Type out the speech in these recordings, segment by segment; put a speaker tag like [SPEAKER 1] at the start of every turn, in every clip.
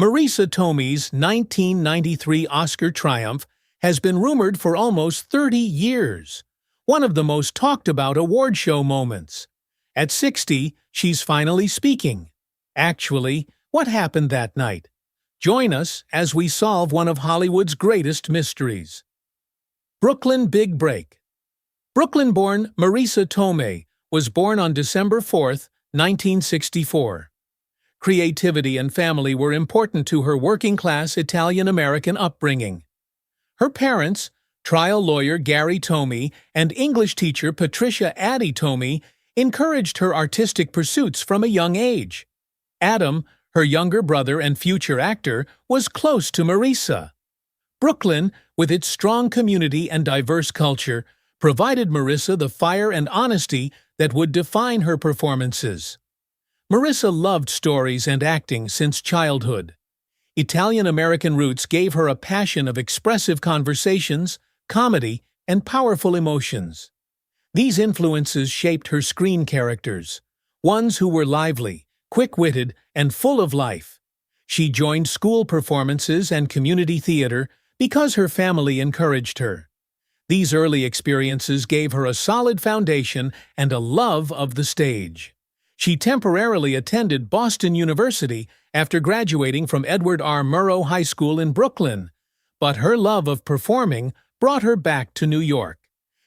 [SPEAKER 1] Marisa Tomei's 1993 Oscar triumph has been rumored for almost 30 years, one of the most talked about award show moments. At 60, she's finally speaking. Actually, what happened that night? Join us as we solve one of Hollywood's greatest mysteries. Brooklyn Big Break. Brooklyn-born Marisa Tomei was born on December 4, 1964. Creativity and family were important to her working-class Italian-American upbringing. Her parents, trial lawyer Gary Tomei and English teacher Patricia Addie Tomei, encouraged her artistic pursuits from a young age. Adam, her younger brother and future actor, was close to Marisa. Brooklyn, with its strong community and diverse culture, provided Marisa the fire and honesty that would define her performances. Marisa loved stories and acting since childhood. Italian-American roots gave her a passion of expressive conversations, comedy, and powerful emotions. These influences shaped her screen characters, ones who were lively, quick-witted, and full of life. She joined school performances and community theater because her family encouraged her. These early experiences gave her a solid foundation and a love of the stage. She temporarily attended Boston University after graduating from Edward R. Murrow High School in Brooklyn, but her love of performing brought her back to New York.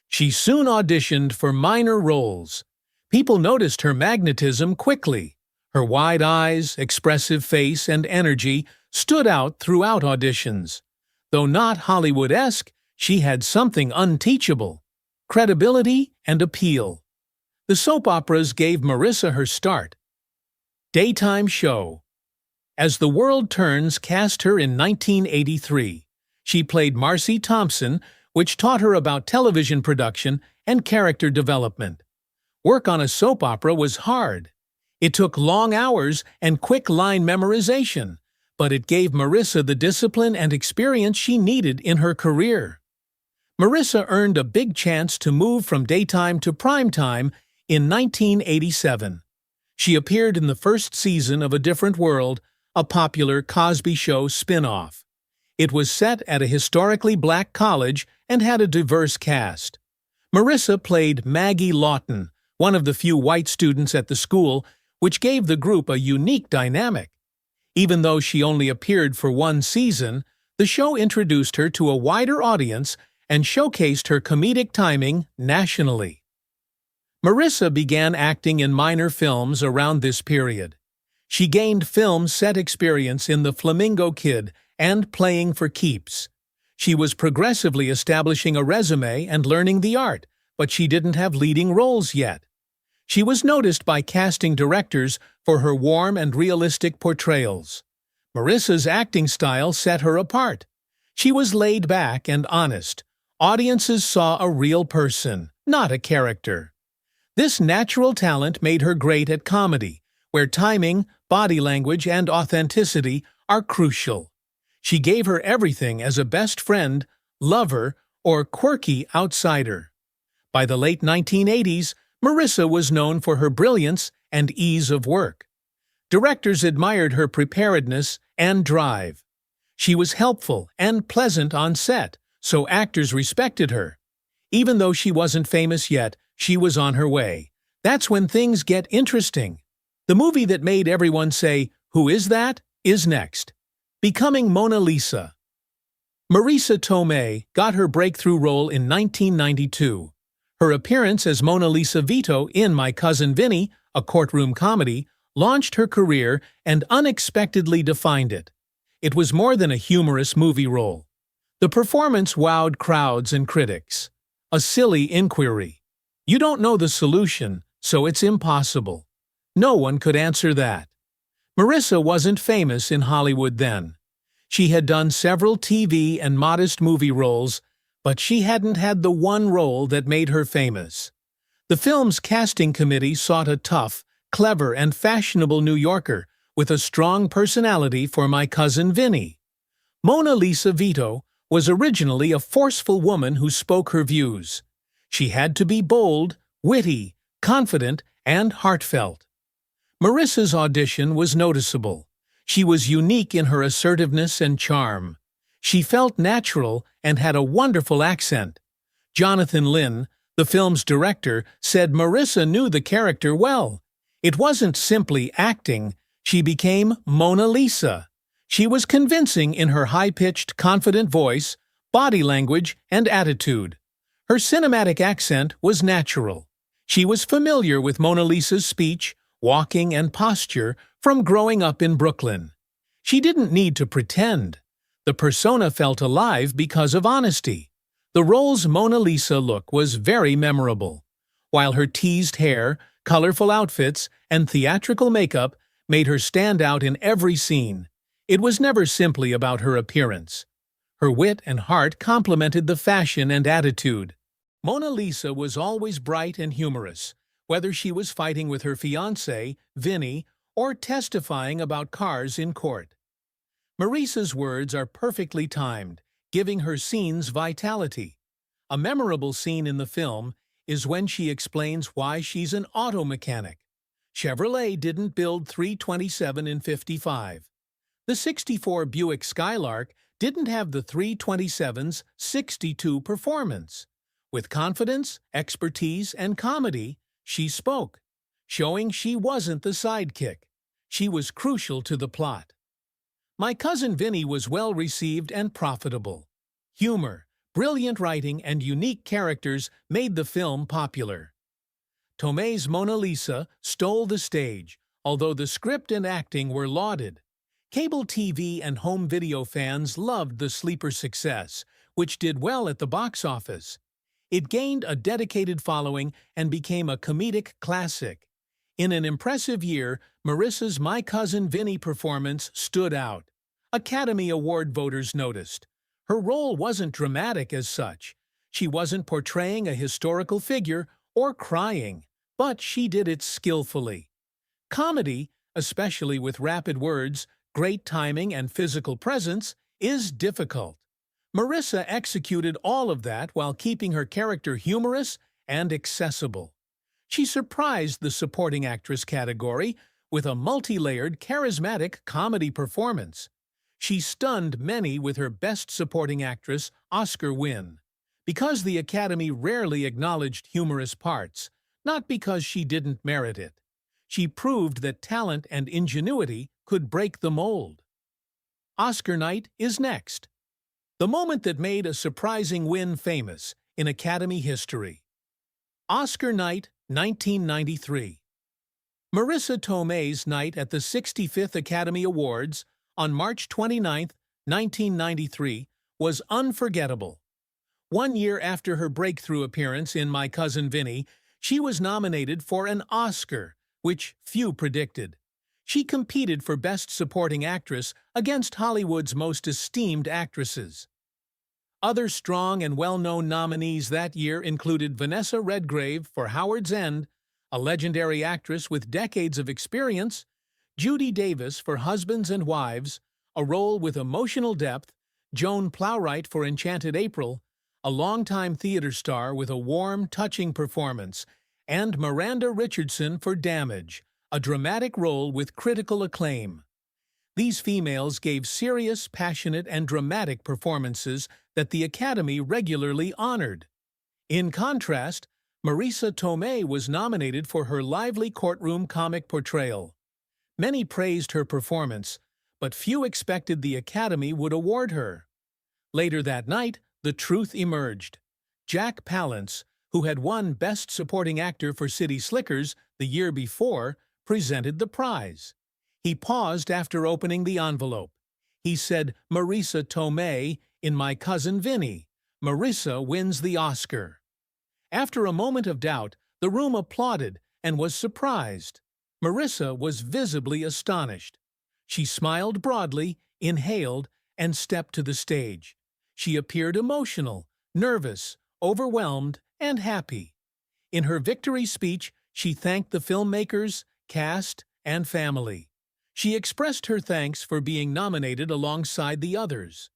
[SPEAKER 1] She soon auditioned for minor roles. People noticed her magnetism quickly. Her wide eyes, expressive face, and energy stood out throughout auditions. Though not Hollywood-esque, she had something unteachable: credibility and appeal. The soap operas gave Marisa her start. Daytime show. As the World Turns cast her in 1983, she played Marcy Thompson, which taught her about television production and character development. Work on a soap opera was hard. It took long hours and quick line memorization, but it gave Marisa the discipline and experience she needed in her career. Marisa earned a big chance to move from daytime to primetime in 1987. She appeared in the first season of A Different World, a popular Cosby Show spin-off. It was set at a historically black college and had a diverse cast. Marisa played Maggie Lawton, one of the few white students at the school, which gave the group a unique dynamic. Even though she only appeared for one season, the show introduced her to a wider audience and showcased her comedic timing nationally. Marisa began acting in minor films around this period. She gained film set experience in The Flamingo Kid and Playing for Keeps. She was progressively establishing a resume and learning the art, but she didn't have leading roles yet. She was noticed by casting directors for her warm and realistic portrayals. Marisa's acting style set her apart. She was laid back and honest. Audiences saw a real person, not a character. This natural talent made her great at comedy, where timing, body language, and authenticity are crucial. She gave her everything as a best friend, lover, or quirky outsider. By the late 1980s, Marisa was known for her brilliance and ease of work. Directors admired her preparedness and drive. She was helpful and pleasant on set, so actors respected her. Even though she wasn't famous yet, she was on her way. That's when things get interesting. The movie that made everyone say, "Who is that?" is next. Becoming Mona Lisa. Marisa Tomei got her breakthrough role in 1992. Her appearance as Mona Lisa Vito in My Cousin Vinnie, a courtroom comedy, launched her career and unexpectedly defined it. It was more than a humorous movie role. The performance wowed crowds and critics. A silly inquiry. You don't know the solution, so it's impossible. No one could answer that. Marisa wasn't famous in Hollywood then. She had done several TV and modest movie roles, but she hadn't had the one role that made her famous. The film's casting committee sought a tough, clever, and fashionable New Yorker with a strong personality for My Cousin Vinnie. Mona Lisa Vito was originally a forceful woman who spoke her views. She had to be bold, witty, confident, and heartfelt. Marisa's audition was noticeable. She was unique in her assertiveness and charm. She felt natural and had a wonderful accent. Jonathan Lynn, the film's director, said Marisa knew the character well. It wasn't simply acting, she became Mona Lisa. She was convincing in her high-pitched, confident voice, body language, and attitude. Her cinematic accent was natural. She was familiar with Mona Lisa's speech, walking, and posture from growing up in Brooklyn. She didn't need to pretend. The persona felt alive because of honesty. The role's Mona Lisa look was very memorable. While her teased hair, colorful outfits, and theatrical makeup made her stand out in every scene, it was never simply about her appearance. Her wit and heart complemented the fashion and attitude. Mona Lisa was always bright and humorous, whether she was fighting with her fiancé, Vinny, or testifying about cars in court. Marisa's words are perfectly timed, giving her scenes vitality. A memorable scene in the film is when she explains why she's an auto mechanic. Chevrolet didn't build 327 in 55. The 64 Buick Skylark didn't have the 327's 62 performance. With confidence, expertise, and comedy, she spoke, showing she wasn't the sidekick. She was crucial to the plot. My Cousin Vinnie was well received and profitable. Humor, brilliant writing, and unique characters made the film popular. Tomei's Mona Lisa stole the stage, although the script and acting were lauded. Cable TV and home video fans loved the sleeper success, which did well at the box office. It gained a dedicated following and became a comedic classic. In an impressive year, Marisa's My Cousin Vinnie performance stood out. Academy Award voters noticed. Her role wasn't dramatic as such. She wasn't portraying a historical figure or crying, but she did it skillfully. Comedy, especially with rapid words, great timing, and physical presence, is difficult. Marisa executed all of that while keeping her character humorous and accessible. She surprised the supporting actress category with a multi-layered, charismatic comedy performance. She stunned many with her Best Supporting Actress Oscar win. Because the Academy rarely acknowledged humorous parts, not because she didn't merit it. She proved that talent and ingenuity could break the mold. Oscar night is next. The moment that made a surprising win famous in Academy history. Oscar night, 1993. Marisa Tomei's night at the 65th Academy Awards on March 29, 1993, was unforgettable. 1 year after her breakthrough appearance in My Cousin Vinnie, she was nominated for an Oscar, which few predicted. She competed for Best Supporting Actress against Hollywood's most esteemed actresses. Other strong and well-known nominees that year included Vanessa Redgrave for Howard's End, a legendary actress with decades of experience, Judy Davis for Husbands and Wives, a role with emotional depth, Joan Plowright for Enchanted April, a longtime theater star with a warm, touching performance, and Miranda Richardson for Damage, a dramatic role with critical acclaim. These females gave serious, passionate, and dramatic performances that the Academy regularly honored. In contrast, Marisa Tomei was nominated for her lively courtroom comic portrayal. Many praised her performance, but few expected the Academy would award her. Later that night, the truth emerged. Jack Palance, who had won Best Supporting Actor for City Slickers the year before, presented the prize. He paused after opening the envelope. He said, "Marisa Tomei in My Cousin Vinnie. Marisa wins the Oscar." After a moment of doubt, the room applauded and was surprised. Marisa was visibly astonished. She smiled broadly, inhaled, and stepped to the stage. She appeared emotional, nervous, overwhelmed, and happy. In her victory speech, she thanked the filmmakers, cast, and family. She expressed her thanks for being nominated alongside the others.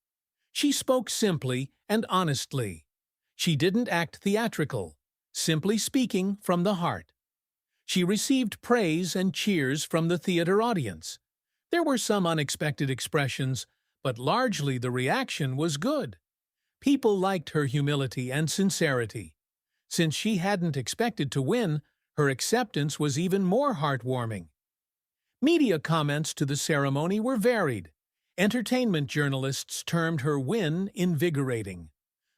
[SPEAKER 1] She spoke simply and honestly. She didn't act theatrical, simply speaking from the heart. She received praise and cheers from the theater audience. There were some unexpected expressions, but largely the reaction was good. People liked her humility and sincerity. Since she hadn't expected to win, her acceptance was even more heartwarming. Media comments to the ceremony were varied. Entertainment journalists termed her win invigorating.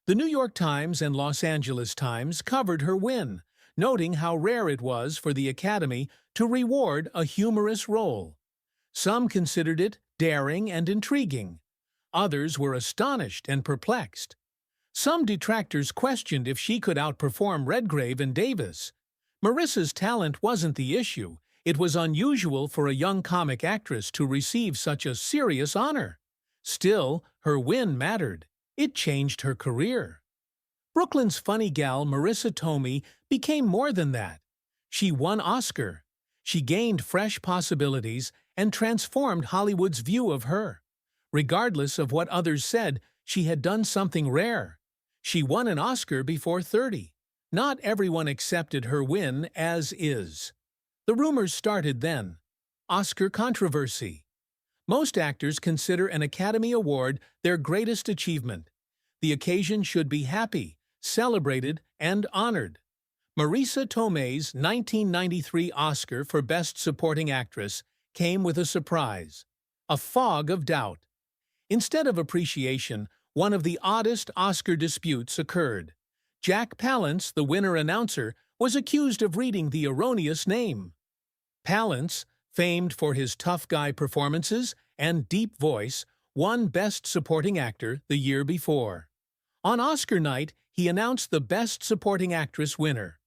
[SPEAKER 1] The New York Times and Los Angeles Times covered her win, noting how rare it was for the Academy to reward a humorous role. Some considered it daring and intriguing. Others were astonished and perplexed. Some detractors questioned if she could outperform Redgrave and Davis. Marisa's talent wasn't the issue. It was unusual for a young comic actress to receive such a serious honor. Still, her win mattered. It changed her career. Brooklyn's funny gal Marisa Tomei became more than that. She won Oscar. She gained fresh possibilities and transformed Hollywood's view of her. Regardless of what others said, she had done something rare. She won an Oscar before 30. Not everyone accepted her win as is. The rumors started then. Oscar controversy. Most actors consider an Academy Award their greatest achievement. The occasion should be happy, celebrated, and honored. Marisa Tomei's 1993 Oscar for Best Supporting Actress came with a surprise. A fog of doubt. Instead of appreciation, one of the oddest Oscar disputes occurred. Jack Palance, the winner announcer, was accused of reading the erroneous name. Palance, famed for his tough guy performances and deep voice, won Best Supporting Actor the year before. On Oscar night, he announced the Best Supporting Actress winner.